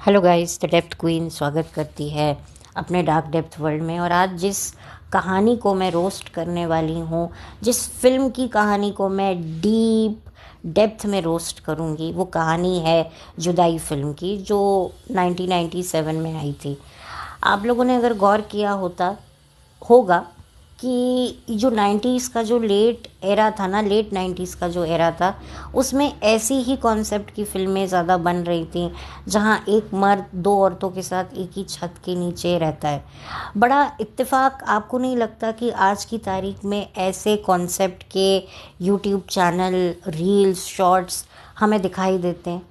Hello guys, the depth queen स्वागत करती है अपने डार्क डेप्थ वर्ल्ड में। और आज जिस कहानी को मैं रोस्ट करने वाली हूँ, जिस फिल्म की कहानी को मैं डीप डेप्थ में रोस्ट करूँगी, वो कहानी है जुदाई फिल्म की, जो 1997 में आई थी। आप लोगों ने अगर गौर किया होगा कि जो 90s का जो लेट एरा था ना, लेट 90s का जो एरा था, उसमें ऐसी ही कॉन्सेप्ट की फिल्में ज़्यादा बन रही थी, जहां एक मर्द दो औरतों के साथ एक ही छत के नीचे रहता है। बड़ा इत्तेफाक आपको नहीं लगता कि आज की तारीख में ऐसे कॉन्सेप्ट के यूट्यूब चैनल, रील्स, शॉर्ट्स हमें दिखाई देते हैं?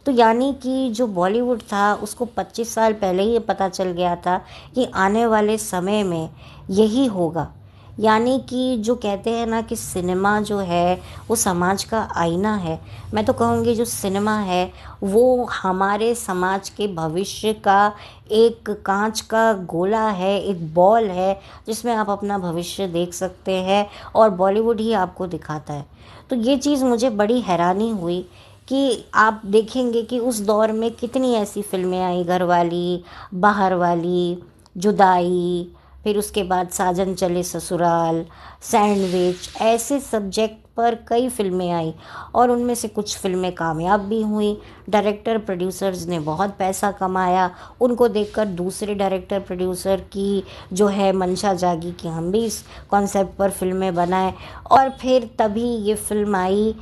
तो यानी कि जो बॉलीवुड था उसको 25 साल पहले ही ये पता चल गया था कि आने वाले समय में यही होगा। यानी कि जो कहते हैं ना कि सिनेमा जो है वो समाज का आईना है, मैं तो कहूँगी जो सिनेमा है वो हमारे समाज के भविष्य का एक कांच का गोला है, एक बॉल है, जिसमें आप अपना भविष्य देख सकते हैं और बॉलीवुड ही आपको दिखाता है। तो ये चीज़ मुझे बड़ी हैरानी हुई कि आप देखेंगे कि उस दौर में कितनी ऐसी फिल्में आई, घरवाली, बाहर वाली, जुदाई, फिर उसके बाद साजन चले ससुराल, सैंडविच, ऐसे सब्जेक्ट पर कई फिल्में आई और उनमें से कुछ फिल्में कामयाब भी हुई। डायरेक्टर प्रोड्यूसर्स ने बहुत पैसा कमाया, उनको देखकर दूसरे डायरेक्टर प्रोड्यूसर की जो है मंशा जागी कि हम भी इस कॉन्सेप्ट पर फिल्में बनाएं। और फिर तभी ये फिल्म आई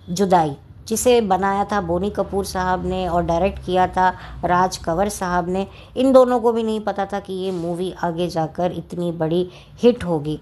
जुदाई, जिसे बनाया था बोनी कपूर साहब ने और डायरेक्ट किया था राज कंवर साहब ने। इन दोनों को भी नहीं पता था कि ये मूवी आगे जाकर इतनी बड़ी हिट होगी।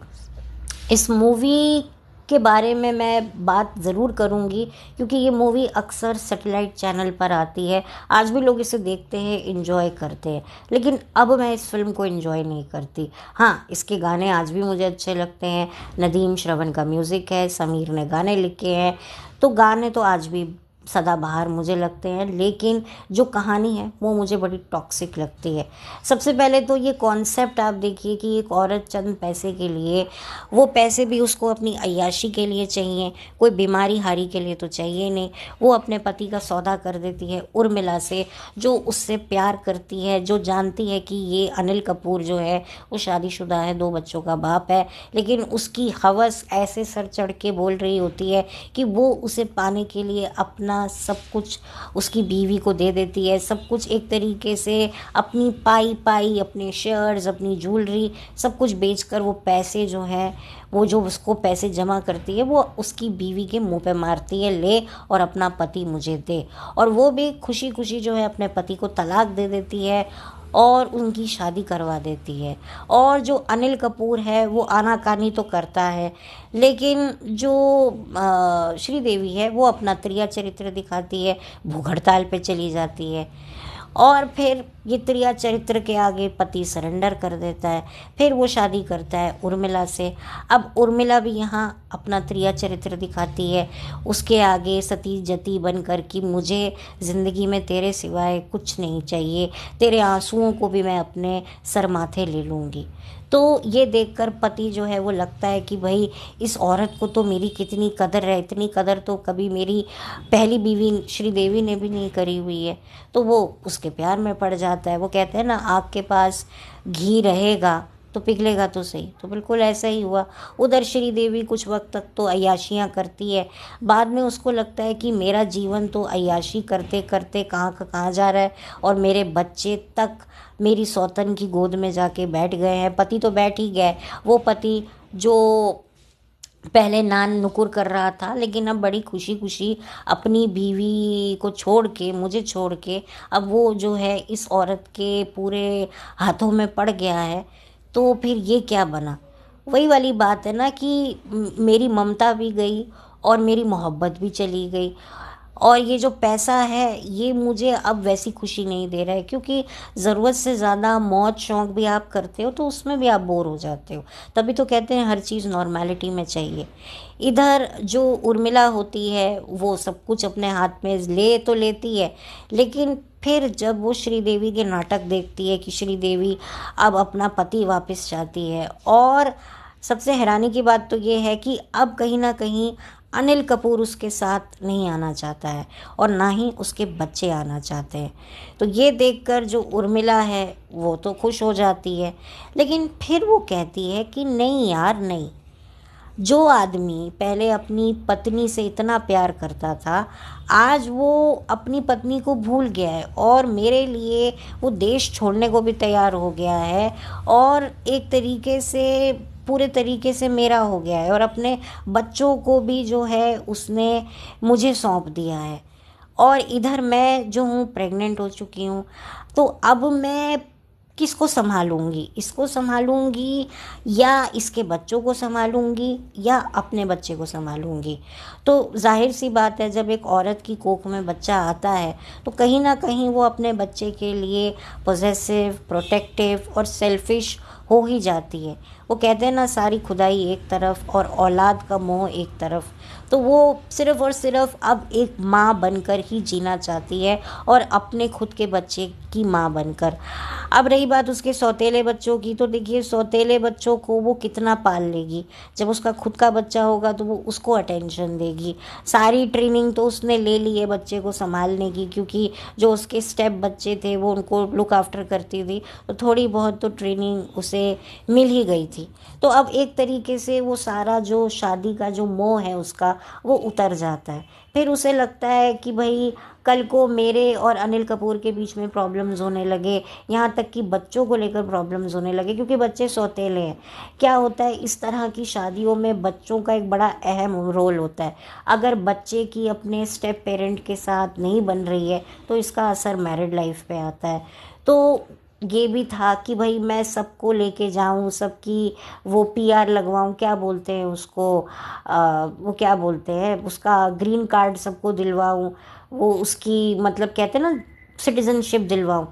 इस मूवी के बारे में मैं बात ज़रूर करूँगी क्योंकि ये मूवी अक्सर सैटेलाइट चैनल पर आती है। आज भी लोग इसे देखते हैं, इन्जॉय करते हैं, लेकिन अब मैं इस फिल्म को इन्जॉय नहीं करती। हाँ, इसके गाने आज भी मुझे अच्छे लगते हैं। नदीम श्रवण का म्यूज़िक है, समीर ने गाने लिखे हैं, तो गाने तो आज भी सदाबहार मुझे लगते हैं, लेकिन जो कहानी है वो मुझे बड़ी टॉक्सिक लगती है। सबसे पहले तो ये कॉन्सेप्ट आप देखिए कि एक औरत चंद पैसे के लिए, वो पैसे भी उसको अपनी अय्याशी के लिए चाहिए, कोई बीमारी हारी के लिए तो चाहिए नहीं, वो अपने पति का सौदा कर देती है उर्मिला से, जो उससे प्यार करती है, जो जानती है कि ये अनिल कपूर जो है वो शादीशुदा है, 2 बच्चों का बाप है, लेकिन उसकी हवस ऐसे सर चढ़ के बोल रही होती है कि वो उसे पाने के लिए अपना सब कुछ उसकी बीवी को दे देती है। सब कुछ एक तरीके से अपनी पाई अपने शेयर्स, अपनी ज्वेलरी, सब कुछ बेचकर वो पैसे जो है, वो जो उसको पैसे जमा करती है, वो उसकी बीवी के मुंह पे मारती है, ले और अपना पति मुझे दे। और वो भी खुशी खुशी जो है अपने पति को तलाक दे देती है और उनकी शादी करवा देती है। और जो अनिल कपूर है वो आनाकानी तो करता है, लेकिन जो श्रीदेवी है वो अपना त्रिया चरित्र दिखाती है, भूख हड़ताल पे चली जाती है। और फिर ये त्रिया चरित्र के आगे पति सरेंडर कर देता है, फिर वो शादी करता है उर्मिला से। अब उर्मिला भी यहाँ अपना त्रिया चरित्र दिखाती है, उसके आगे सती जती बनकर कि मुझे ज़िंदगी में तेरे सिवाय कुछ नहीं चाहिए, तेरे आंसुओं को भी मैं अपने सर माथे ले लूँगी। तो ये देखकर पति जो है वो लगता है कि भाई इस औरत को तो मेरी कितनी कदर है, इतनी कदर तो कभी मेरी पहली बीवी श्रीदेवी ने भी नहीं करी हुई है। तो वो उसके प्यार में पड़ जाता है। वो कहते हैं ना, आग के पास घी रहेगा तो पिघलेगा तो सही, तो बिल्कुल ऐसा ही हुआ। उधर श्रीदेवी कुछ वक्त तक तो अय्याशियाँ करती है, बाद में उसको लगता है कि मेरा जीवन तो अय्याशी करते करते कहाँ का कहाँ जा रहा है और मेरे बच्चे तक मेरी सौतन की गोद में जाके बैठ गए हैं। पति तो बैठ ही गए, वो पति जो पहले नान नुकुर कर रहा था, लेकिन अब बड़ी खुशी खुशी अपनी बीवी को छोड़ के, मुझे छोड़ के, अब वो जो है इस औरत के पूरे हाथों में पड़ गया है। तो फिर ये क्या बना? वही वाली बात है ना कि मेरी ममता भी गई और मेरी मोहब्बत भी चली गई, और ये जो पैसा है ये मुझे अब वैसी खुशी नहीं दे रहा है, क्योंकि ज़रूरत से ज़्यादा मौज शौक़ भी आप करते हो तो उसमें भी आप बोर हो जाते हो। तभी तो कहते हैं हर चीज़ नॉर्मेलिटी में चाहिए। इधर जो उर्मिला होती है वो सब कुछ अपने हाथ में ले तो लेती है, लेकिन फिर जब वो श्रीदेवी के नाटक देखती है कि श्रीदेवी अब अपना पति वापस चाहती है, और सबसे हैरानी की बात तो ये है कि अब कहीं ना कहीं अनिल कपूर उसके साथ नहीं आना चाहता है और ना ही उसके बच्चे आना चाहते हैं। तो ये देखकर जो उर्मिला है वो तो खुश हो जाती है, लेकिन फिर वो कहती है कि नहीं यार नहीं, जो आदमी पहले अपनी पत्नी से इतना प्यार करता था, आज वो अपनी पत्नी को भूल गया है और मेरे लिए वो देश छोड़ने को भी तैयार हो गया है और एक तरीके से पूरे तरीके से मेरा हो गया है और अपने बच्चों को भी जो है उसने मुझे सौंप दिया है। और इधर मैं जो हूँ प्रेग्नेंट हो चुकी हूँ, तो अब मैं किसको संभालूंगी, इसको संभालूंगी या इसके बच्चों को संभालूंगी या अपने बच्चे को संभालूंगी। तो जाहिर सी बात है, जब एक औरत की कोख में बच्चा आता है तो कहीं ना कहीं वो अपने बच्चे के लिए पॉजेसिव, प्रोटेक्टिव और सेल्फिश हो ही जाती है। वो कहते हैं ना, सारी खुदाई एक तरफ और औलाद का मोह एक तरफ। तो वो सिर्फ़ और सिर्फ अब एक माँ बनकर ही जीना चाहती है और अपने खुद के बच्चे की माँ बनकर। अब रही बात उसके सौतेले बच्चों की, तो देखिए सौतेले बच्चों को वो कितना पाल लेगी। जब उसका खुद का बच्चा होगा तो वो उसको अटेंशन देगी। सारी ट्रेनिंग तो उसने ले ली है बच्चे को संभालने की, क्योंकि जो उसके स्टेप बच्चे थे वो उनको लुक आफ्टर करती थी, तो थोड़ी बहुत तो ट्रेनिंग उसे मिल ही गई थी। तो अब एक तरीके से वो सारा जो शादी का जो मोह है उसका, वो उतर जाता है। फिर उसे लगता है कि भाई कल को मेरे और अनिल कपूर के बीच में प्रॉब्लम्स होने लगे, यहाँ तक कि बच्चों को लेकर प्रॉब्लम्स होने लगे, क्योंकि बच्चे सौतेले हैं। क्या होता है इस तरह की शादियों में, बच्चों का एक बड़ा अहम रोल होता है। अगर बच्चे की अपने स्टेप पेरेंट के साथ नहीं बन रही है तो इसका असर मैरिड लाइफ पे आता है। तो ये भी था कि भाई मैं सबको लेके जाऊं, सबकी वो पीआर लगवाऊं, क्या बोलते हैं उसको, वो क्या बोलते हैं उसका, ग्रीन कार्ड सबको दिलवाऊं, वो उसकी मतलब कहते हैं ना सिटीजनशिप दिलवाऊं।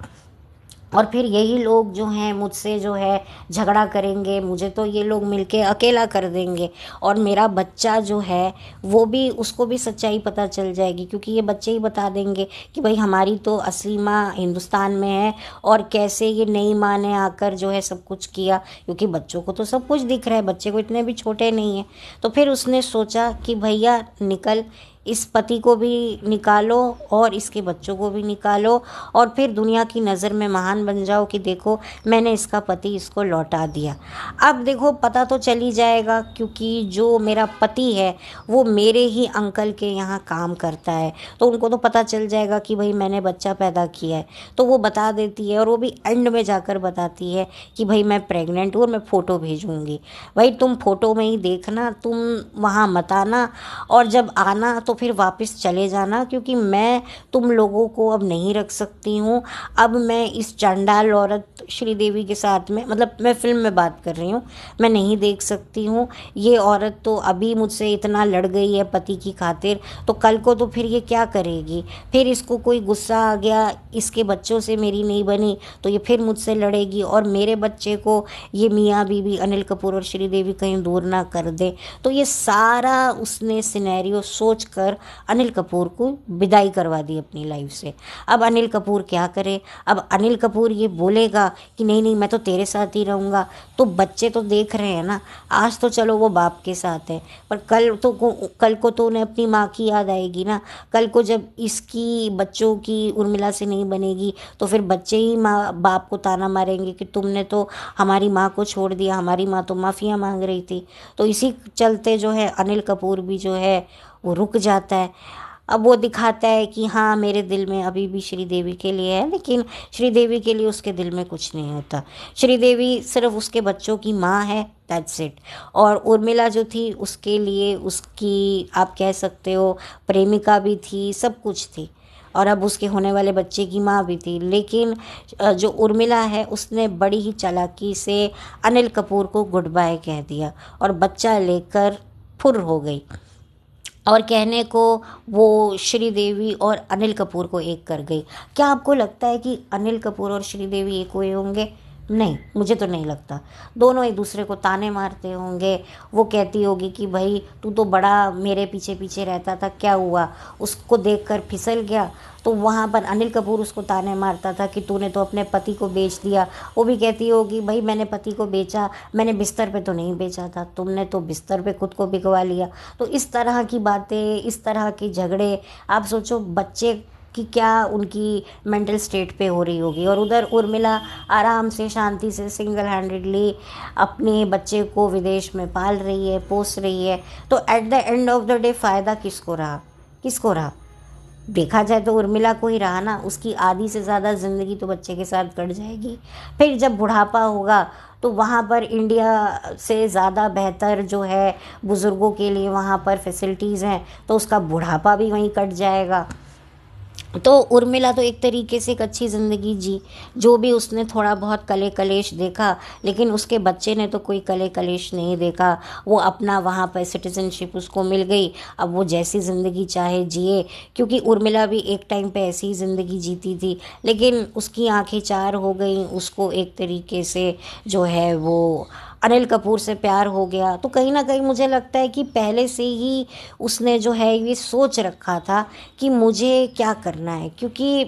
और फिर यही लोग जो हैं मुझसे जो है झगड़ा करेंगे, मुझे तो ये लोग मिलके अकेला कर देंगे और मेरा बच्चा जो है वो भी, उसको भी सच्चाई पता चल जाएगी, क्योंकि ये बच्चे ही बता देंगे कि भाई हमारी तो असली माँ हिंदुस्तान में है और कैसे ये नई माँ ने आकर जो है सब कुछ किया। क्योंकि बच्चों को तो सब कुछ दिख रहा है, बच्चे को इतने भी छोटे नहीं हैं। तो फिर उसने सोचा कि भैया निकल, इस पति को भी निकालो और इसके बच्चों को भी निकालो और फिर दुनिया की नज़र में महान बन जाओ कि देखो मैंने इसका पति इसको लौटा दिया। अब देखो पता तो चल ही जाएगा, क्योंकि जो मेरा पति है वो मेरे ही अंकल के यहाँ काम करता है, तो उनको तो पता चल जाएगा कि भाई मैंने बच्चा पैदा किया है। तो वो बता देती है और वो भी एंड में जाकर बताती है कि भाई मैं प्रेग्नेंट हूँ और मैं फ़ोटो भेजूँगी, भाई तुम फ़ोटो में ही देखना, तुम वहाँ मत आना और जब आना तो फिर वापस चले जाना, क्योंकि मैं तुम लोगों को अब नहीं रख सकती हूँ। अब मैं इस चंडाल औरत श्रीदेवी के साथ में, मतलब मैं फिल्म में बात कर रही हूँ, मैं नहीं देख सकती हूँ। ये औरत तो अभी मुझसे इतना लड़ गई है पति की खातिर, तो कल को तो फिर ये क्या करेगी। फिर इसको कोई गुस्सा आ गया, इसके बच्चों से मेरी नहीं बनी, तो ये फिर मुझसे लड़ेगी और मेरे बच्चे को ये मियाँ बीवी अनिल कपूर और श्रीदेवी कहीं दूर ना कर दे। तो ये सारा उसने सिनेरियो सोच कर अनिल कपूर को विदाई करवा दी अपनी लाइफ से। अब अनिल कपूर क्या करे, अब अनिल कपूर ये बोलेगा कि नहीं नहीं मैं तो तेरे साथ ही रहूँगा, तो बच्चे तो देख रहे हैं ना, आज तो चलो वो बाप के साथ है, पर कल को तो उन्हें अपनी माँ की याद आएगी ना। कल को जब इसकी बच्चों की उर्मिला से नहीं बनेगी तो फिर बच्चे ही माँ बाप को ताना मारेंगे कि तुमने तो हमारी माँ को छोड़ दिया, हमारी माँ तो माफ़िया मांग रही थी। तो इसी चलते जो है अनिल कपूर भी जो है वो रुक जाता है। अब वो दिखाता है कि हाँ मेरे दिल में अभी भी श्रीदेवी के लिए है, लेकिन श्रीदेवी के लिए उसके दिल में कुछ नहीं होता। श्रीदेवी सिर्फ उसके बच्चों की माँ है, दैट्स इट। और उर्मिला जो थी उसके लिए उसकी आप कह सकते हो प्रेमिका भी थी, सब कुछ थी, और अब उसके होने वाले बच्चे की माँ भी थी। लेकिन जो उर्मिला है उसने बड़ी ही चालाकी से अनिल कपूर को गुड बाय कह दिया और बच्चा लेकर फुर हो गई, और कहने को वो श्रीदेवी और अनिल कपूर को एक कर गई। क्या आपको लगता है कि अनिल कपूर और श्रीदेवी एक हुए होंगे? नहीं, मुझे तो नहीं लगता। दोनों एक दूसरे को ताने मारते होंगे। वो कहती होगी कि भाई तू तो बड़ा मेरे पीछे पीछे रहता था, क्या हुआ, उसको देखकर फिसल गया। तो वहाँ पर अनिल कपूर उसको ताने मारता था कि तूने तो अपने पति को बेच दिया। वो भी कहती होगी भाई मैंने पति को बेचा, मैंने बिस्तर पे तो नहीं बेचा था, तुमने तो बिस्तर पे खुद को बिकवा लिया। तो इस तरह की बातें, इस तरह के झगड़े, आप सोचो बच्चे कि क्या उनकी मेंटल स्टेट पे हो रही होगी। और उधर उर्मिला आराम से शांति से सिंगल हैंडेडली अपने बच्चे को विदेश में पाल रही है, पोस रही है। तो at the end of the day फ़ायदा किसको रहा? किसको रहा? देखा जाए तो उर्मिला को ही रहा ना। उसकी आधी से ज़्यादा ज़िंदगी तो बच्चे के साथ कट जाएगी। फिर जब बुढ़ापा होगा तो वहाँ पर इंडिया से ज़्यादा बेहतर जो है बुज़ुर्गों के लिए वहाँ पर फैसिलिटीज़ हैं, तो उसका बुढ़ापा भी वहीं कट जाएगा। तो उर्मिला तो एक तरीके से एक अच्छी ज़िंदगी जी, जो भी उसने थोड़ा बहुत कले कलेश देखा, लेकिन उसके बच्चे ने तो कोई कले कलेश नहीं देखा। वो अपना वहाँ पर सिटीज़नशिप उसको मिल गई, अब वो जैसी ज़िंदगी चाहे जिए। क्योंकि उर्मिला भी एक टाइम पे ऐसी ही ज़िंदगी जीती थी, लेकिन उसकी आंखें चार हो गई, उसको एक तरीके से जो है वो अनिल कपूर से प्यार हो गया। तो कहीं ना कहीं मुझे लगता है कि पहले से ही उसने जो है ये सोच रखा था कि मुझे क्या करना है। क्योंकि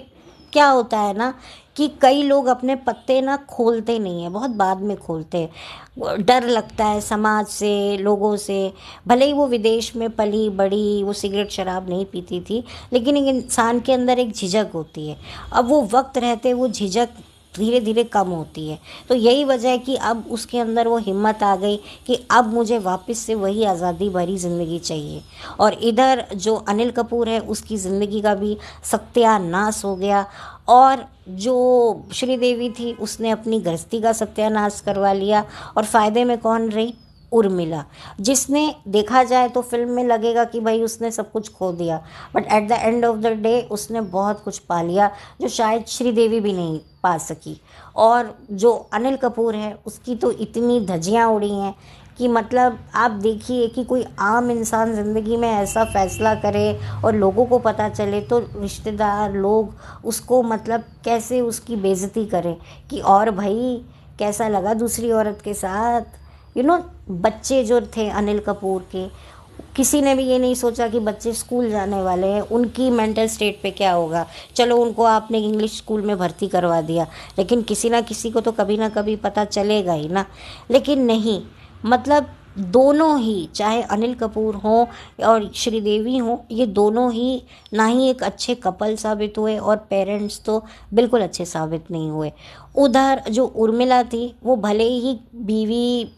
क्या होता है ना कि कई लोग अपने पत्ते ना खोलते नहीं हैं, बहुत बाद में खोलते हैं। डर लगता है समाज से, लोगों से। भले ही वो विदेश में पली बड़ी, वो सिगरेट शराब नहीं पीती थी, लेकिन एक इंसान के अंदर एक झिझक होती है। अब वो वक्त रहते वो झिझक धीरे धीरे कम होती है। तो यही वजह है कि अब उसके अंदर वो हिम्मत आ गई कि अब मुझे वापस से वही आज़ादी भरी ज़िंदगी चाहिए। और इधर जो अनिल कपूर है उसकी ज़िंदगी का भी सत्यानाश हो गया। और जो श्रीदेवी थी उसने अपनी गृहस्थी का सत्यानाश करवा लिया। और फ़ायदे में कौन रही? उर्मिला, जिसने देखा जाए तो फिल्म में लगेगा कि भाई उसने सब कुछ खो दिया, but at the end of the day उसने बहुत कुछ पा लिया जो शायद श्रीदेवी भी नहीं पा सकी। और जो अनिल कपूर है उसकी तो इतनी धज्जियाँ उड़ी हैं कि मतलब आप देखिए कि कोई आम इंसान ज़िंदगी में ऐसा फ़ैसला करे और लोगों को पता चले तो रिश्तेदार लोग उसको मतलब कैसे उसकी बेइज्जती करें कि और भाई कैसा लगा दूसरी औरत के साथ। बच्चे जो थे अनिल कपूर के, किसी ने भी ये नहीं सोचा कि बच्चे स्कूल जाने वाले हैं, उनकी मेंटल स्टेट पे क्या होगा। चलो उनको आपने इंग्लिश स्कूल में भर्ती करवा दिया, लेकिन किसी ना किसी को तो कभी ना कभी पता चलेगा ही ना। लेकिन नहीं, मतलब दोनों ही, चाहे अनिल कपूर हो और श्रीदेवी हो, ये दोनों ही ना ही एक अच्छे कपल साबित हुए और पेरेंट्स तो बिल्कुल अच्छे साबित नहीं हुए। उधर जो उर्मिला थी वो भले ही बीवी,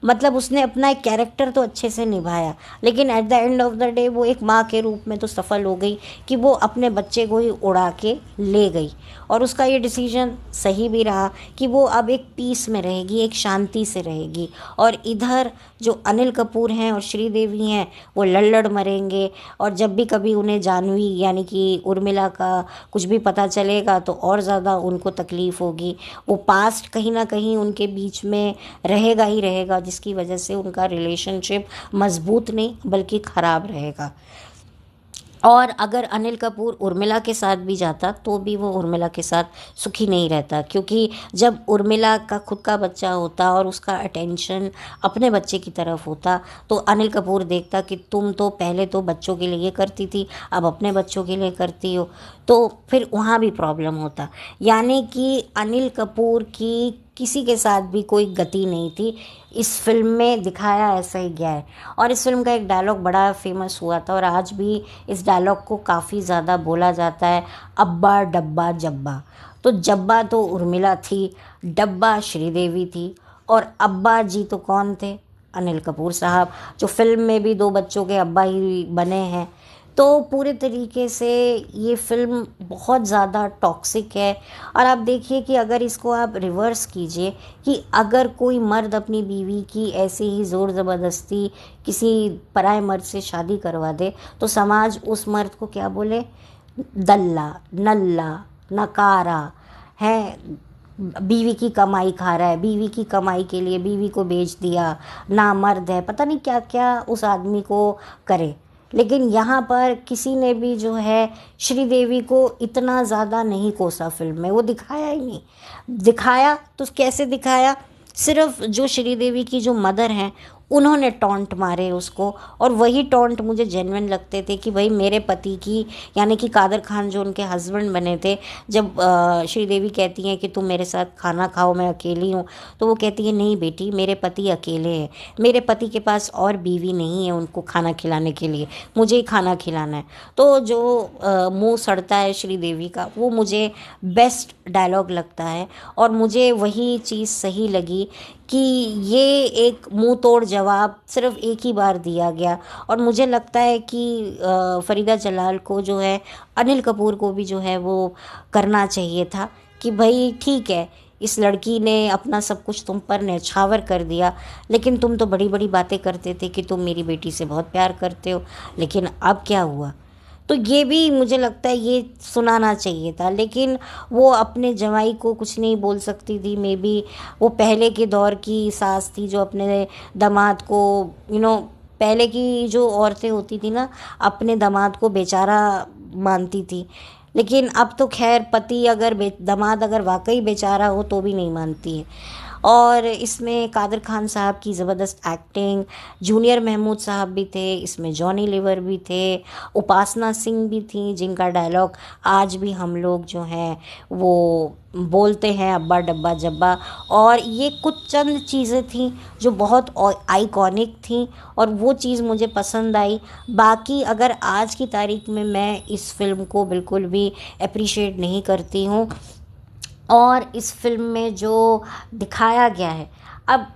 मतलब उसने अपना एक कैरेक्टर तो अच्छे से निभाया, लेकिन at the end of the day वो एक माँ के रूप में तो सफल हो गई कि वो अपने बच्चे को ही उड़ा के ले गई। और उसका ये डिसीजन सही भी रहा कि वो अब एक पीस में रहेगी, एक शांति से रहेगी। और इधर जो अनिल कपूर हैं और श्रीदेवी हैं वो लड़ मरेंगे। और जब भी कभी उन्हें जानवी यानी कि उर्मिला का कुछ भी पता चलेगा तो और ज़्यादा उनको तकलीफ़ होगी। वो पास्ट कहीं ना कहीं उनके बीच में रहेगा ही रहेगा, जिसकी वजह से उनका रिलेशनशिप मजबूत नहीं बल्कि ख़राब रहेगा। और अगर अनिल कपूर उर्मिला के साथ भी जाता तो भी वो उर्मिला के साथ सुखी नहीं रहता। क्योंकि जब उर्मिला का खुद का बच्चा होता और उसका अटेंशन अपने बच्चे की तरफ होता तो अनिल कपूर देखता कि तुम तो पहले तो बच्चों के लिए करती थी, अब अपने बच्चों के लिए करती हो, तो फिर वहाँ भी प्रॉब्लम होता। यानी कि अनिल कपूर की किसी के साथ भी कोई गति नहीं थी। इस फिल्म में दिखाया ऐसा ही गया है। और इस फिल्म का एक डायलॉग बड़ा फेमस हुआ था और आज भी इस डायलॉग को काफ़ी ज़्यादा बोला जाता है, अब्बा डब्बा जब्बा। तो जब्बा तो उर्मिला थी, डब्बा श्रीदेवी थी, और अब्बा जी तो कौन थे? अनिल कपूर साहब, जो फिल्म में भी दो बच्चों के अब्बा ही बने हैं। तो पूरे तरीके से ये फ़िल्म बहुत ज़्यादा टॉक्सिक है। और आप देखिए कि अगर इसको आप रिवर्स कीजिए कि अगर कोई मर्द अपनी बीवी की ऐसे ही ज़ोर ज़बरदस्ती किसी पराए मर्द से शादी करवा दे तो समाज उस मर्द को क्या बोले? दल्ला, नल्ला, नकारा है, बीवी की कमाई खा रहा है, बीवी की कमाई के लिए बीवी को बेच दिया, नामर्द है, पता नहीं क्या क्या उस आदमी को करे। लेकिन यहाँ पर किसी ने भी जो है श्रीदेवी को इतना ज़्यादा नहीं कोसा फिल्म में, वो दिखाया ही नहीं। दिखाया तो कैसे दिखाया, सिर्फ जो श्रीदेवी की जो मदर हैं उन्होंने टॉन्ट मारे उसको, और वही टॉन्ट मुझे जेन्युइन लगते थे कि भाई मेरे पति की, यानी कि कादर खान जो उनके हस्बैंड बने थे, जब श्रीदेवी कहती हैं कि तुम मेरे साथ खाना खाओ, मैं अकेली हूँ, तो वो कहती है नहीं बेटी, मेरे पति अकेले हैं, मेरे पति के पास और बीवी नहीं है उनको खाना खिलाने के लिए, मुझे ही खाना खिलाना है। तो जो मुंह सड़ता है श्रीदेवी का, वो मुझे बेस्ट डायलॉग लगता है, और मुझे वही चीज़ सही लगी कि ये एक मुंह तोड़ जवाब सिर्फ एक ही बार दिया गया। और मुझे लगता है कि फरीदा जलाल को जो है, अनिल कपूर को भी जो है वो करना चाहिए था कि भाई ठीक है, इस लड़की ने अपना सब कुछ तुम पर न्यौछावर कर दिया, लेकिन तुम तो बड़ी बड़ी बातें करते थे कि तुम मेरी बेटी से बहुत प्यार करते हो, लेकिन अब क्या हुआ। तो ये भी मुझे लगता है ये सुनाना चाहिए था, लेकिन वो अपने जवाई को कुछ नहीं बोल सकती थी। मे बी वो पहले के दौर की सास थी जो अपने दामाद को, पहले की जो औरतें होती थी ना, अपने दामाद को बेचारा मानती थी, लेकिन अब तो खैर पति अगर दामाद अगर वाकई बेचारा हो तो भी नहीं मानती है। और इसमें कादर खान साहब की ज़बरदस्त एक्टिंग, जूनियर महमूद साहब भी थे इसमें, जॉनी लीवर भी थे, उपासना सिंह भी थी, जिनका डायलॉग आज भी हम लोग जो हैं वो बोलते हैं, अब्बा डब्बा जब्बा। और ये कुछ चंद चीज़ें थी जो बहुत आइकॉनिक थी, और वो चीज़ मुझे पसंद आई। बाकी अगर आज की तारीख में मैं इस फिल्म को बिल्कुल भी अप्रिशिएट नहीं करती हूँ। और इस फिल्म में जो दिखाया गया है, अब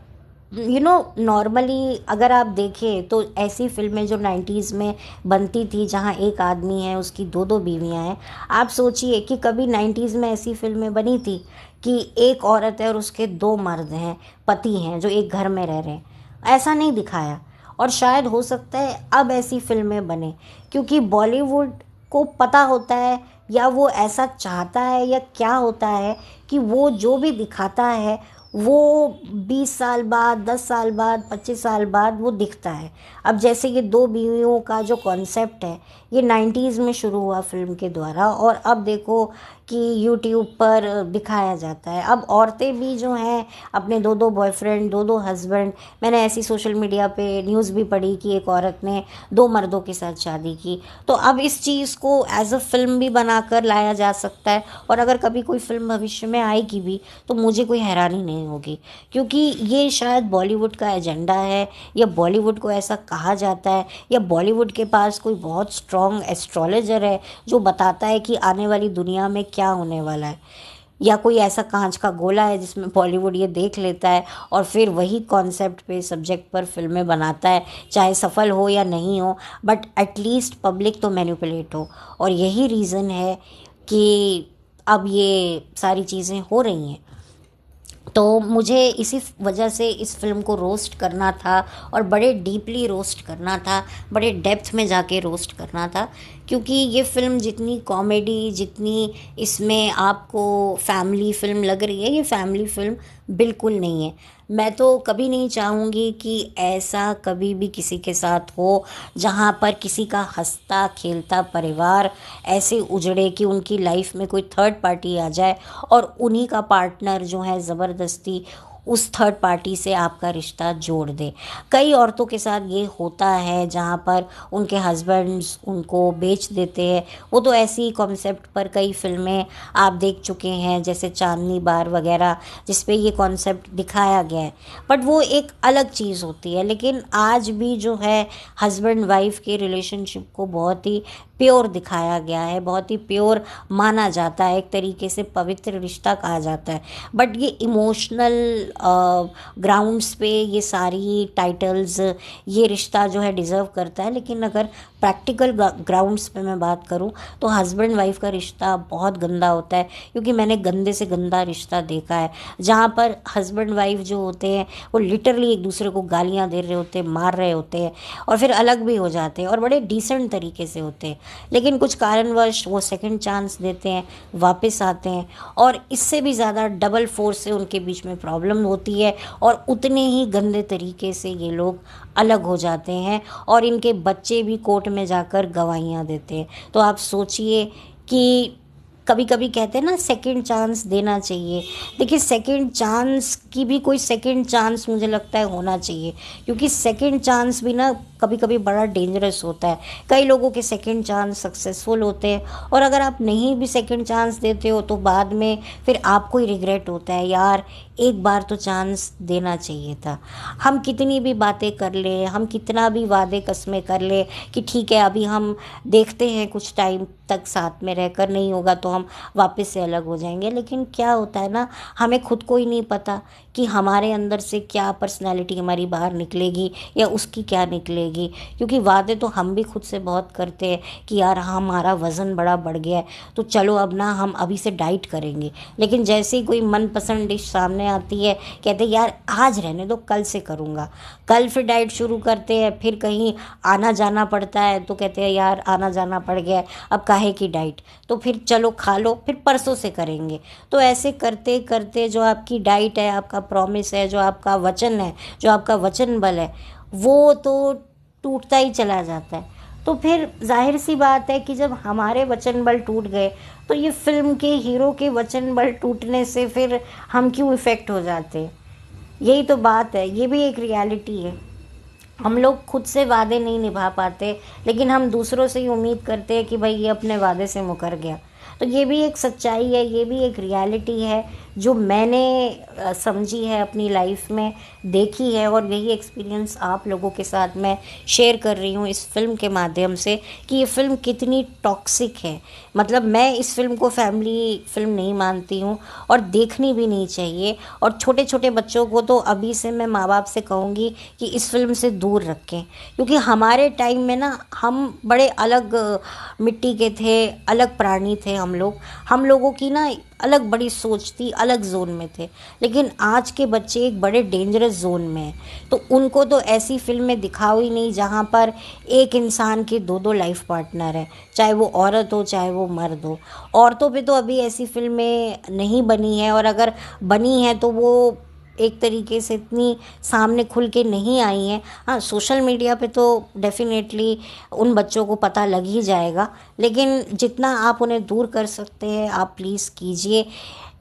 नॉर्मली अगर आप देखें तो ऐसी फिल्में जो 90s में बनती थी, जहाँ एक आदमी है उसकी दो दो बीवियाँ हैं, आप सोचिए कि कभी 90s में ऐसी फिल्में बनी थी कि एक औरत है और उसके दो मर्द हैं, पति हैं, जो एक घर में रह रहे हैं। ऐसा नहीं दिखाया, और शायद हो सकता है अब ऐसी फिल्में बने, क्योंकि बॉलीवुड को पता होता है, या वो ऐसा चाहता है, या क्या होता है कि वो जो भी दिखाता है वो 20 साल बाद, 10 साल बाद, 25 साल बाद वो दिखता है। अब जैसे ये दो बीवियों का जो कॉन्सेप्ट है, ये 90s में शुरू हुआ फिल्म के द्वारा, और अब देखो कि यूट्यूब पर दिखाया जाता है। अब औरतें भी जो हैं अपने दो दो बॉयफ्रेंड, दो दो हस्बैंड, मैंने ऐसी सोशल मीडिया पे न्यूज़ भी पढ़ी कि एक औरत ने दो मर्दों के साथ शादी की। तो अब इस चीज़ को एज अ फिल्म भी बनाकर लाया जा सकता है, और अगर कभी कोई फिल्म भविष्य में आएगी भी तो मुझे कोई हैरानी नहीं होगी, क्योंकि ये शायद बॉलीवुड का एजेंडा है, या बॉलीवुड को ऐसा कहा जाता है, या बॉलीवुड के पास कोई बहुत स्ट्रॉन्ग एस्ट्रोलॉजर है जो बताता है कि आने वाली दुनिया में क्या होने वाला है, या कोई ऐसा कांच का गोला है जिसमें बॉलीवुड ये देख लेता है और फिर वही कॉन्सेप्ट पे, सब्जेक्ट पर फिल्में बनाता है, चाहे सफल हो या नहीं हो, बट एटलीस्ट पब्लिक तो मैनिपुलेट हो। और यही रीज़न है कि अब ये सारी चीज़ें हो रही हैं। तो मुझे इसी वजह से इस फिल्म को रोस्ट करना था, और बड़े डीपली रोस्ट करना था, बड़े डेप्थ में जाके रोस्ट करना था, क्योंकि ये फिल्म जितनी कॉमेडी, जितनी इसमें आपको फैमिली फिल्म लग रही है, ये फैमिली फिल्म बिल्कुल नहीं है। मैं तो कभी नहीं चाहूँगी कि ऐसा कभी भी किसी के साथ हो, जहाँ पर किसी का हंसता खेलता परिवार ऐसे उजड़े कि उनकी लाइफ में कोई थर्ड पार्टी आ जाए और उन्हीं का पार्टनर जो है ज़बरदस्ती उस थर्ड पार्टी से आपका रिश्ता जोड़ दे। कई औरतों के साथ ये होता है, जहाँ पर उनके हस्बैंड्स उनको बेच देते हैं। वो तो ऐसी कॉन्सेप्ट पर कई फिल्में आप देख चुके हैं, जैसे चांदनी बार वगैरह, जिस पे ये कॉन्सेप्ट दिखाया गया है, बट वो एक अलग चीज़ होती है। लेकिन आज भी जो है हस्बैंड वाइफ के रिलेशनशिप को बहुत ही प्योर दिखाया गया है, बहुत ही प्योर माना जाता है, एक तरीके से पवित्र रिश्ता कहा जाता है। बट ये इमोशनल ग्राउंड्स पे ये सारी टाइटल्स, ये रिश्ता जो है डिज़र्व करता है। लेकिन अगर प्रैक्टिकल ग्राउंड्स पे मैं बात करूं तो हस्बैंड वाइफ का रिश्ता बहुत गंदा होता है, क्योंकि मैंने गंदे से गंदा रिश्ता देखा है, जहाँ पर हस्बैंड वाइफ जो होते हैं वो लिटरली एक दूसरे को गालियाँ दे रहे होते हैं, मार रहे होते हैं, और फिर अलग भी हो जाते हैं, और बड़े डिसेंट तरीके से होते हैं। लेकिन कुछ कारणवश वो सेकंड चांस देते हैं, वापस आते हैं, और इससे भी ज़्यादा डबल फोर्स से उनके बीच में प्रॉब्लम होती है, और उतने ही गंदे तरीके से ये लोग अलग हो जाते हैं, और इनके बच्चे भी कोर्ट में जाकर गवाहियाँ देते हैं। तो आप सोचिए कि कभी कभी कहते हैं ना सेकंड चांस देना चाहिए। देखिए सेकंड चांस की भी कोई सेकंड चांस मुझे लगता है होना चाहिए, क्योंकि सेकंड चांस भी ना कभी कभी बड़ा डेंजरस होता है। कई लोगों के सेकंड चांस सक्सेसफुल होते हैं, और अगर आप नहीं भी सेकंड चांस देते हो तो बाद में फिर आपको ही रिग्रेट होता है, यार एक बार तो चांस देना चाहिए था। हम कितनी भी बातें कर ले, हम कितना भी वादे कस्में कर ले कि ठीक है अभी हम देखते हैं कुछ टाइम तक साथ में रहकर, नहीं होगा तो हम वापस से अलग हो जाएंगे, लेकिन क्या होता है ना, हमें खुद को ही नहीं पता कि हमारे अंदर से क्या पर्सनालिटी हमारी बाहर निकलेगी या उसकी क्या निकलेगी। क्योंकि वादे तो हम भी खुद से बहुत करते हैं कि यार हमारा वज़न बड़ा बढ़ गया है तो चलो अब ना हम अभी से डाइट करेंगे, लेकिन जैसे ही कोई मनपसंद डिश सामने आती है कहते हैं यार आज रहने दो कल से करूँगा, कल फिर डाइट शुरू करते हैं, फिर कहीं आना जाना पड़ता है तो कहते हैं यार आना जाना पड़ गया है अब काहे की डाइट, तो फिर चलो खा लो फिर परसों से करेंगे। तो ऐसे करते करते जो आपकी डाइट है, आपका प्रॉमिस है, जो आपका वचन है, जो आपका वचन बल है, वो तो टूटता ही चला जाता है। तो फिर जाहिर सी बात है कि जब हमारे वचन बल टूट गए तो ये फिल्म के हीरो के वचन बल टूटने से फिर हम क्यों इफ़ेक्ट हो जाते हैं। यही तो बात है, ये भी एक रियलिटी है। हम लोग खुद से वादे नहीं निभा पाते, लेकिन हम दूसरों से ही उम्मीद करते हैं कि भाई ये अपने वादे से मुकर गया। तो ये भी एक सच्चाई है, ये भी एक रियलिटी है जो मैंने समझी है अपनी लाइफ में, देखी है, और यही एक्सपीरियंस आप लोगों के साथ मैं शेयर कर रही हूँ इस फिल्म के माध्यम से कि ये फिल्म कितनी टॉक्सिक है। मतलब मैं इस फिल्म को फैमिली फिल्म नहीं मानती हूँ और देखनी भी नहीं चाहिए, और छोटे छोटे बच्चों को तो अभी से मैं माँ बाप से कहूँगी कि इस फिल्म से दूर रखें। क्योंकि हमारे टाइम में ना हम बड़े अलग मिट्टी के थे, अलग प्राणी थे हम लोगों की ना अलग बड़ी सोच थी, अलग जोन में थे। लेकिन आज के बच्चे एक बड़े डेंजरस जोन में हैं, तो उनको तो ऐसी फिल्में दिखाओ ही नहीं जहाँ पर एक इंसान के दो दो लाइफ पार्टनर हैं, चाहे वो औरत हो चाहे वो मर्द हो। औरतों पे तो अभी ऐसी फिल्में नहीं बनी है, और अगर बनी है तो वो एक तरीके से इतनी सामने खुल के नहीं आई हैं। हाँ, सोशल मीडिया पे तो डेफिनेटली उन बच्चों को पता लग ही जाएगा, लेकिन जितना आप उन्हें दूर कर सकते हैं आप प्लीज़ कीजिए।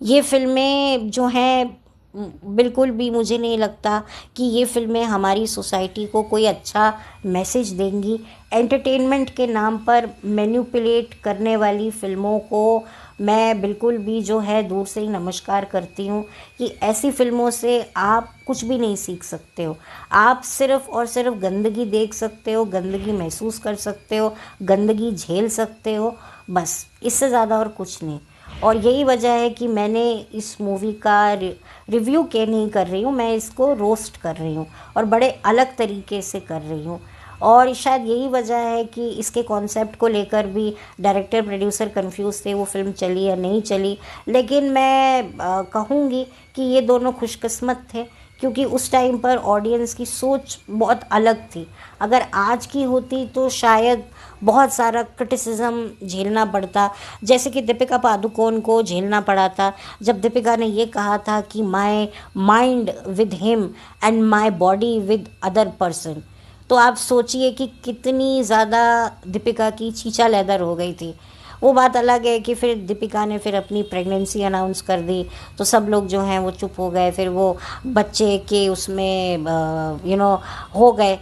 ये फिल्में जो हैं बिल्कुल भी मुझे नहीं लगता कि ये फिल्में हमारी सोसाइटी को कोई अच्छा मैसेज देंगी। एंटरटेनमेंट के नाम पर मैनिपुलेट करने वाली फ़िल्मों को मैं बिल्कुल भी जो है दूर से ही नमस्कार करती हूँ कि ऐसी फ़िल्मों से आप कुछ भी नहीं सीख सकते हो। आप सिर्फ़ और सिर्फ गंदगी देख सकते हो, गंदगी महसूस कर सकते हो, गंदगी झेल सकते हो, बस इससे ज़्यादा और कुछ नहीं। और यही वजह है कि मैंने इस मूवी का रिव्यू के नहीं कर रही हूँ, मैं इसको रोस्ट कर रही हूँ और बड़े अलग तरीके से कर रही हूँ। और शायद यही वजह है कि इसके कॉन्सेप्ट को लेकर भी डायरेक्टर प्रोड्यूसर कंफ्यूज थे वो फिल्म चली या नहीं चली। लेकिन मैं कहूँगी कि ये दोनों खुशकिस्मत थे, क्योंकि उस टाइम पर ऑडियंस की सोच बहुत अलग थी। अगर आज की होती तो शायद बहुत सारा क्रिटिसिज्म झेलना पड़ता, जैसे कि दीपिका पादुकोण को झेलना पड़ा था जब दीपिका ने ये कहा था कि my mind with him and my body with other person. तो आप सोचिए कि कितनी ज़्यादा दीपिका की चीचा लेदर हो गई थी। वो बात अलग है कि फिर दीपिका ने फिर अपनी प्रेगनेंसी अनाउंस कर दी तो सब लोग जो हैं वो चुप हो गए, फिर वो बच्चे के उसमें हो गए।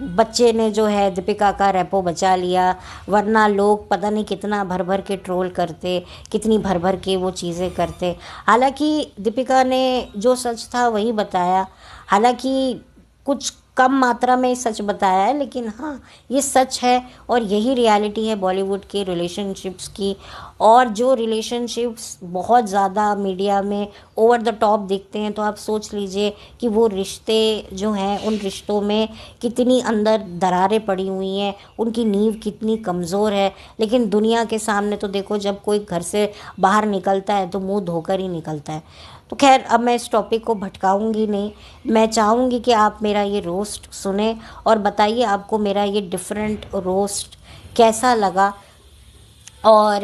बच्चे ने जो है दीपिका का रेपो बचा लिया, वरना लोग पता नहीं कितना भर भर के ट्रोल करते, कितनी भर भर के वो चीज़ें करते। हालांकि दीपिका ने जो सच था वही बताया, हालांकि कुछ कम मात्रा में सच बताया है, लेकिन हाँ ये सच है और यही रियलिटी है बॉलीवुड के रिलेशनशिप्स की। और जो रिलेशनशिप्स बहुत ज़्यादा मीडिया में ओवर द टॉप दिखते हैं, तो आप सोच लीजिए कि वो रिश्ते जो हैं उन रिश्तों में कितनी अंदर दरारें पड़ी हुई हैं, उनकी नींव कितनी कमज़ोर है। लेकिन दुनिया के सामने तो देखो, जब कोई घर से बाहर निकलता है तो मुंह धोकर ही निकलता है। तो खैर अब मैं इस टॉपिक को भटकाऊंगी नहीं, मैं चाहूँगी कि आप मेरा ये रोस्ट सुने और बताइए आपको मेरा ये डिफरेंट रोस्ट कैसा लगा। और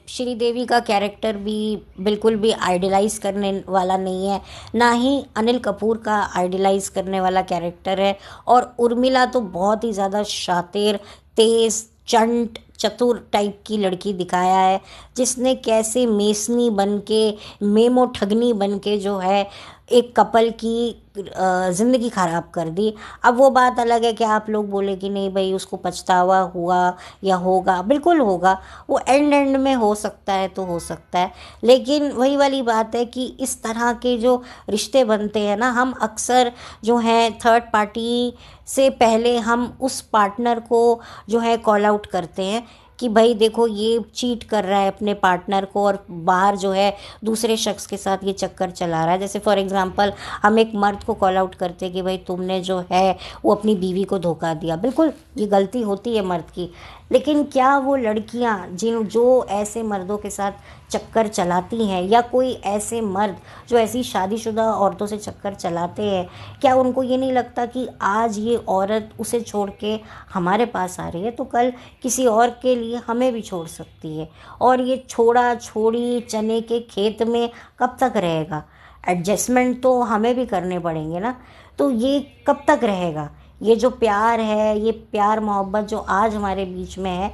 श्रीदेवी का कैरेक्टर भी बिल्कुल भी आइडलाइज करने वाला नहीं है, ना ही अनिल कपूर का आइडलाइज करने वाला कैरेक्टर है। और उर्मिला तो बहुत ही ज़्यादा शातिर, तेज़ चंट चतुर टाइप की लड़की दिखाया है, जिसने कैसे मेसनी बन के, मेमो ठगनी बन के जो है एक कपल की ज़िंदगी ख़राब कर दी। अब वो बात अलग है कि आप लोग बोले कि नहीं भाई उसको पछतावा हुआ या होगा, बिल्कुल होगा, वो एंड एंड में हो सकता है तो हो सकता है। लेकिन वही वाली बात है कि इस तरह के जो रिश्ते बनते हैं ना, हम अक्सर जो है थर्ड पार्टी से पहले हम उस पार्टनर को जो है कॉल आउट करते हैं कि भाई देखो ये चीट कर रहा है अपने पार्टनर को और बाहर जो है दूसरे शख्स के साथ ये चक्कर चला रहा है। जैसे फॉर एग्जांपल हम एक मर्द को कॉल आउट करते हैं कि भाई तुमने जो है वो अपनी बीवी को धोखा दिया। बिल्कुल ये गलती होती है मर्द की, लेकिन क्या वो लड़कियां जो ऐसे मर्दों के साथ चक्कर चलाती हैं, या कोई ऐसे मर्द जो ऐसी शादीशुदा औरतों से चक्कर चलाते हैं, क्या उनको ये नहीं लगता कि आज ये औरत उसे छोड़ के हमारे पास आ रही है तो कल किसी और के लिए हमें भी छोड़ सकती है? और ये छोड़ा छोड़ी चने के खेत में कब तक रहेगा? एडजस्टमेंट तो हमें भी करने पड़ेंगे ना। तो ये कब तक रहेगा? ये जो प्यार है, ये प्यार मोहब्बत जो आज हमारे बीच में है,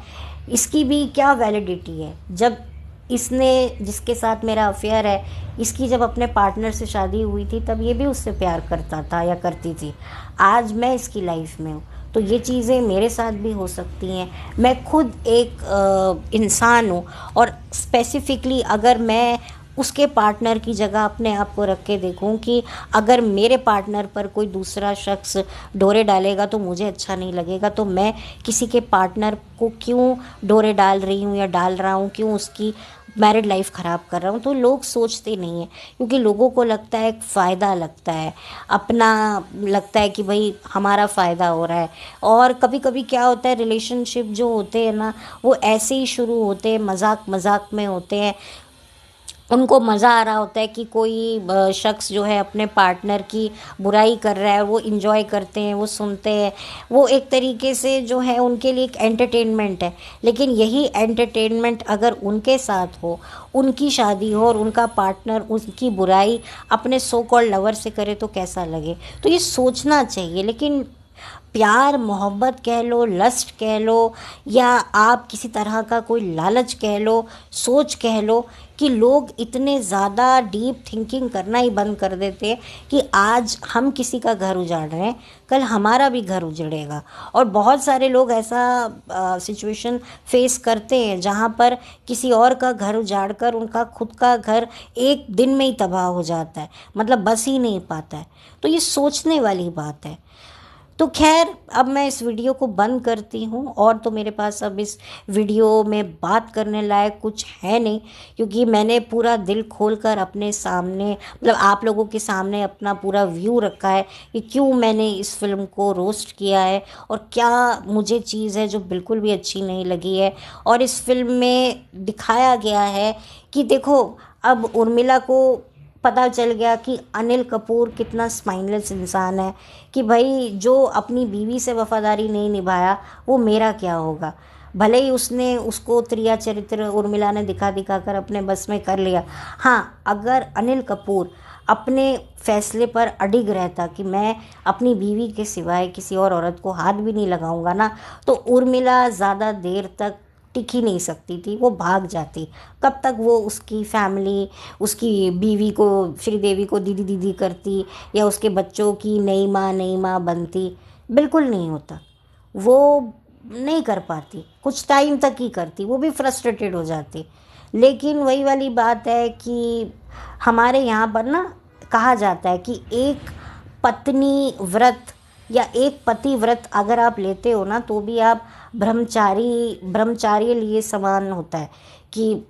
इसकी भी क्या वैलिडिटी है? जब इसने, जिसके साथ मेरा अफेयर है, इसकी जब अपने पार्टनर से शादी हुई थी तब ये भी उससे प्यार करता था या करती थी। आज मैं इसकी लाइफ में हूँ तो ये चीज़ें मेरे साथ भी हो सकती हैं। मैं खुद एक इंसान हूँ और स्पेसिफिकली अगर मैं उसके पार्टनर की जगह अपने आप को रख के देखूं कि अगर मेरे पार्टनर पर कोई दूसरा शख्स डोरे डालेगा तो मुझे अच्छा नहीं लगेगा, तो मैं किसी के पार्टनर को क्यों डोरे डाल रही हूँ या डाल रहा हूँ, क्यों उसकी मैरिड लाइफ ख़राब कर रहा हूँ? तो लोग सोचते नहीं हैं, क्योंकि लोगों को लगता है फ़ायदा लगता है, अपना लगता है कि भाई हमारा फ़ायदा हो रहा है। और कभी कभी क्या होता है, रिलेशनशिप जो होते हैं ना वो ऐसे ही शुरू होते हैं, मजाक मजाक में होते हैं। उनको मज़ा आ रहा होता है कि कोई शख्स जो है अपने पार्टनर की बुराई कर रहा है, वो इंजॉय करते हैं, वो सुनते हैं, वो एक तरीके से जो है उनके लिए एक एंटरटेनमेंट है। लेकिन यही एंटरटेनमेंट अगर उनके साथ हो, उनकी शादी हो और उनका पार्टनर उनकी बुराई अपने सो कॉल्ड लवर से करे तो कैसा लगे? तो ये सोचना चाहिए। लेकिन प्यार मोहब्बत कह लो, लस्ट कह लो, या आप किसी तरह का कोई लालच कह लो, सोच कह लो, कि लोग इतने ज़्यादा डीप थिंकिंग करना ही बंद कर देते हैं कि आज हम किसी का घर उजाड़ रहे हैं, कल हमारा भी घर उजड़ेगा। और बहुत सारे लोग ऐसा सिचुएशन फेस करते हैं जहाँ पर किसी और का घर उजाड़ कर उनका खुद का घर एक दिन में ही तबाह हो जाता है, मतलब बस ही नहीं पाता है। तो ये सोचने वाली बात है। तो खैर अब मैं इस वीडियो को बंद करती हूँ, और तो मेरे पास अब इस वीडियो में बात करने लायक कुछ है नहीं, क्योंकि मैंने पूरा दिल खोलकर अपने सामने, मतलब आप लोगों के सामने अपना पूरा व्यू रखा है कि क्यों मैंने इस फिल्म को रोस्ट किया है और क्या मुझे चीज़ है जो बिल्कुल भी अच्छी नहीं लगी है। और इस फिल्म में दिखाया गया है कि देखो, अब उर्मिला को पता चल गया कि अनिल कपूर कितना स्पाइनलेस इंसान है, कि भाई जो अपनी बीवी से वफादारी नहीं निभाया वो मेरा क्या होगा। भले ही उसने उसको त्रिया चरित्र उर्मिला ने दिखा दिखा कर अपने बस में कर लिया। हाँ, अगर अनिल कपूर अपने फैसले पर अडिग रहता कि मैं अपनी बीवी के सिवाय किसी और औरत को हाथ भी नहीं लगाऊंगा ना, तो उर्मिला ज़्यादा देर तक टिक ही नहीं सकती थी, वो भाग जाती। कब तक वो उसकी फैमिली, उसकी बीवी को, श्रीदेवी को दीदी दीदी करती, या उसके बच्चों की नई माँ बनती? बिल्कुल नहीं होता, वो नहीं कर पाती, कुछ टाइम तक ही करती, वो भी फ्रस्ट्रेटेड हो जाती। लेकिन वही वाली बात है कि हमारे यहाँ पर ना कहा जाता है कि एक पत्नी व्रत या एक पति व्रत अगर आप लेते हो ना तो भी आप ब्रह्मचारी लिए समान होता है। कि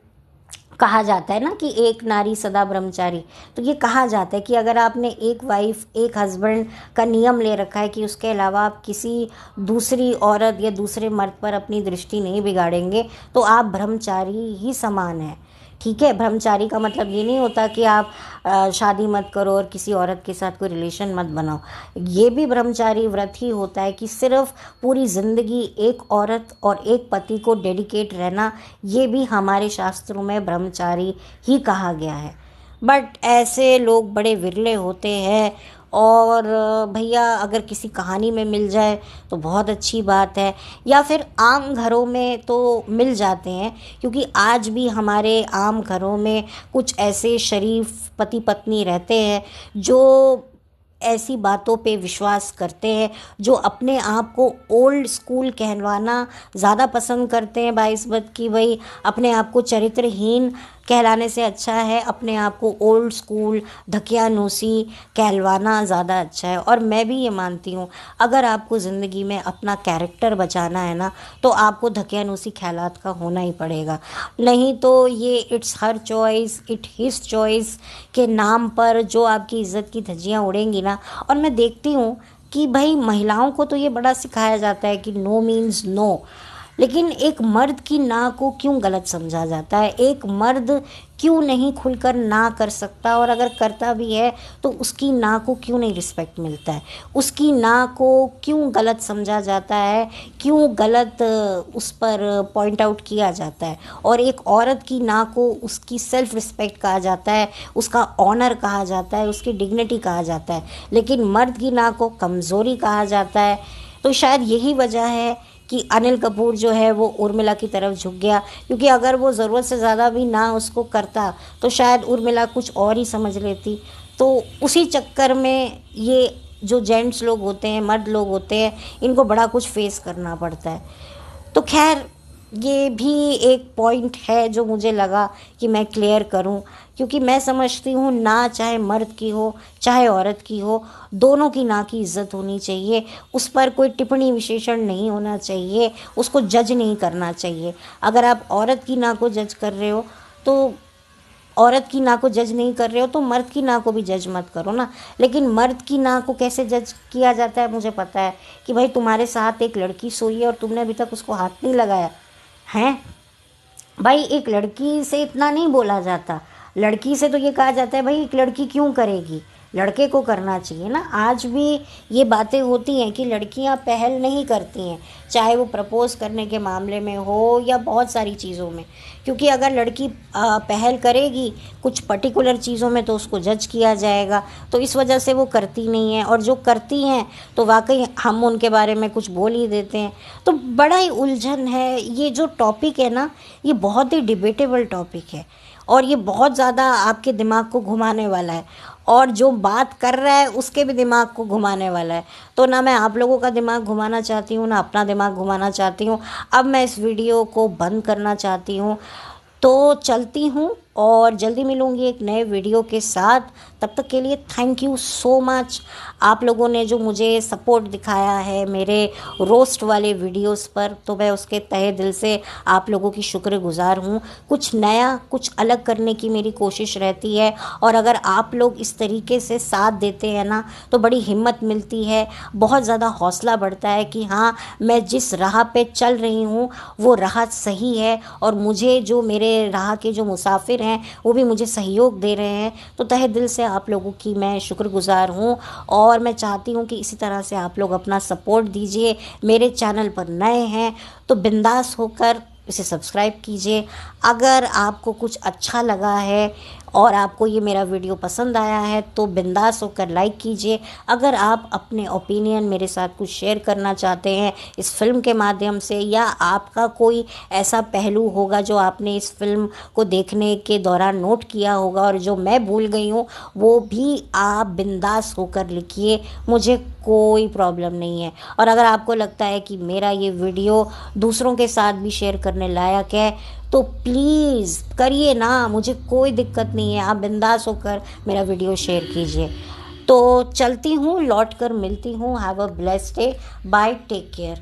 कहा जाता है ना कि एक नारी सदा ब्रह्मचारी, तो ये कहा जाता है कि अगर आपने एक वाइफ, एक हस्बैंड का नियम ले रखा है कि उसके अलावा आप किसी दूसरी औरत या दूसरे मर्द पर अपनी दृष्टि नहीं बिगाड़ेंगे, तो आप ब्रह्मचारी ही समान हैं। ठीक है, ब्रह्मचारी का मतलब ये नहीं होता कि आप शादी मत करो और किसी औरत के साथ कोई रिलेशन मत बनाओ। ये भी ब्रह्मचारी व्रत ही होता है कि सिर्फ पूरी ज़िंदगी एक औरत और एक पति को डेडिकेट रहना, ये भी हमारे शास्त्रों में ब्रह्मचारी ही कहा गया है। बट ऐसे लोग बड़े विरले होते हैं और भैया अगर किसी कहानी में मिल जाए तो बहुत अच्छी बात है, या फिर आम घरों में तो मिल जाते हैं, क्योंकि आज भी हमारे आम घरों में कुछ ऐसे शरीफ पति पत्नी रहते हैं जो ऐसी बातों पे विश्वास करते हैं, जो अपने आप को ओल्ड स्कूल कहलवाना ज़्यादा पसंद करते हैं बाइस्बत की भाई अपने आप को चरित्रहीन कहलाने से अच्छा है अपने आप को ओल्ड स्कूल धकियानूसी कहलवाना ज़्यादा अच्छा है। और मैं भी ये मानती हूँ, अगर आपको ज़िंदगी में अपना कैरेक्टर बचाना है ना, तो आपको धकियानूसी ख्यालात का होना ही पड़ेगा। नहीं तो ये it's her choice, it his choice के नाम पर जो आपकी इज़्ज़त की धज्जियाँ उड़ेंगी ना। और मैं देखती हूँ कि भाई महिलाओं को तो ये बड़ा सिखाया जाता है कि नो मीन्स नो, लेकिन एक मर्द की ना को क्यों गलत समझा जाता है? एक मर्द क्यों नहीं खुलकर ना कर सकता, और अगर करता भी है तो उसकी ना को क्यों नहीं रिस्पेक्ट मिलता है? उसकी ना को क्यों गलत समझा जाता है, क्यों गलत उस पर पॉइंट आउट किया जाता है? और एक औरत की ना को उसकी सेल्फ रिस्पेक्ट कहा जाता है, उसका ऑनर कहा जाता है, उसकी डिग्निटी कहा जाता है, लेकिन मर्द की ना को कमज़ोरी कहा जाता है। तो शायद यही वजह है कि अनिल कपूर जो है वो उर्मिला की तरफ झुक गया, क्योंकि अगर वो ज़रूरत से ज़्यादा भी ना उसको करता तो शायद उर्मिला कुछ और ही समझ लेती। तो उसी चक्कर में ये जो जेंट्स लोग होते हैं, मर्द लोग होते हैं, इनको बड़ा कुछ फेस करना पड़ता है। तो खैर ये भी एक पॉइंट है जो मुझे लगा कि मैं क्लियर करूं, क्योंकि मैं समझती हूँ ना चाहे मर्द की हो चाहे औरत की हो, दोनों की ना की इज़्ज़त होनी चाहिए। उस पर कोई टिप्पणी विशेषण नहीं होना चाहिए, उसको जज नहीं करना चाहिए। अगर आप औरत की ना को जज कर रहे हो तो औरत की ना को जज नहीं कर रहे हो तो मर्द की ना को भी जज मत करो ना। लेकिन मर्द की ना को कैसे जज किया जाता है मुझे पता है, कि भाई तुम्हारे साथ एक लड़की सोई है और तुमने अभी तक उसको हाथ नहीं लगाया हैं। भाई एक लड़की से इतना नहीं बोला जाता, लड़की से तो ये कहा जाता है भाई एक लड़की क्यों करेगी, लड़के को करना चाहिए ना। आज भी ये बातें होती हैं कि लड़कियां पहल नहीं करती हैं, चाहे वो प्रपोज़ करने के मामले में हो या बहुत सारी चीज़ों में, क्योंकि अगर लड़की पहल करेगी कुछ पर्टिकुलर चीज़ों में तो उसको जज किया जाएगा, तो इस वजह से वो करती नहीं है। और जो करती हैं तो वाकई हम उनके बारे में कुछ बोल ही देते हैं। तो बड़ा ही उलझन है ये जो टॉपिक है ना, ये बहुत ही डिबेटेबल टॉपिक है और ये बहुत ज़्यादा आपके दिमाग को घुमाने वाला है, और जो बात कर रहा है उसके भी दिमाग को घुमाने वाला है। तो ना मैं आप लोगों का दिमाग घुमाना चाहती हूँ, ना अपना दिमाग घुमाना चाहती हूँ। अब मैं इस वीडियो को बंद करना चाहती हूँ, तो चलती हूँ और जल्दी मिलूँगी एक नए वीडियो के साथ। तब तक के लिए थैंक यू सो मच। आप लोगों ने जो मुझे सपोर्ट दिखाया है मेरे रोस्ट वाले वीडियोस पर, तो मैं उसके तहे दिल से आप लोगों की शुक्रगुजार हूँ। कुछ नया, कुछ अलग करने की मेरी कोशिश रहती है, और अगर आप लोग इस तरीके से साथ देते हैं ना, तो बड़ी हिम्मत मिलती है, बहुत ज़्यादा हौसला बढ़ता है कि हाँ, मैं जिस राह पे चल रही हूँ वो राह सही है, और मुझे जो मेरे राह के जो मुसाफिर हैं वो भी मुझे सहयोग दे रहे हैं। तो तहे दिल से आप लोगों की मैं शुक्रगुजार हूँ, और मैं चाहती हूँ कि इसी तरह से आप लोग अपना सपोर्ट दीजिए। मेरे चैनल पर नए हैं तो बिंदास होकर इसे सब्सक्राइब कीजिए। अगर आपको कुछ अच्छा लगा है और आपको ये मेरा वीडियो पसंद आया है तो बिंदास होकर लाइक कीजिए। अगर आप अपने ओपिनियन मेरे साथ कुछ शेयर करना चाहते हैं इस फिल्म के माध्यम से, या आपका कोई ऐसा पहलू होगा जो आपने इस फिल्म को देखने के दौरान नोट किया होगा और जो मैं भूल गई हूँ, वो भी आप बिंदास होकर लिखिए, मुझे कोई प्रॉब्लम नहीं है। और अगर आपको लगता है कि मेरा ये वीडियो दूसरों के साथ भी शेयर करने लायक है तो प्लीज़ करिए ना, मुझे कोई दिक्कत नहीं है। आप बिंदास होकर मेरा वीडियो शेयर कीजिए। तो चलती हूँ, लौट कर मिलती हूँ। Have a blessed day, bye, take care.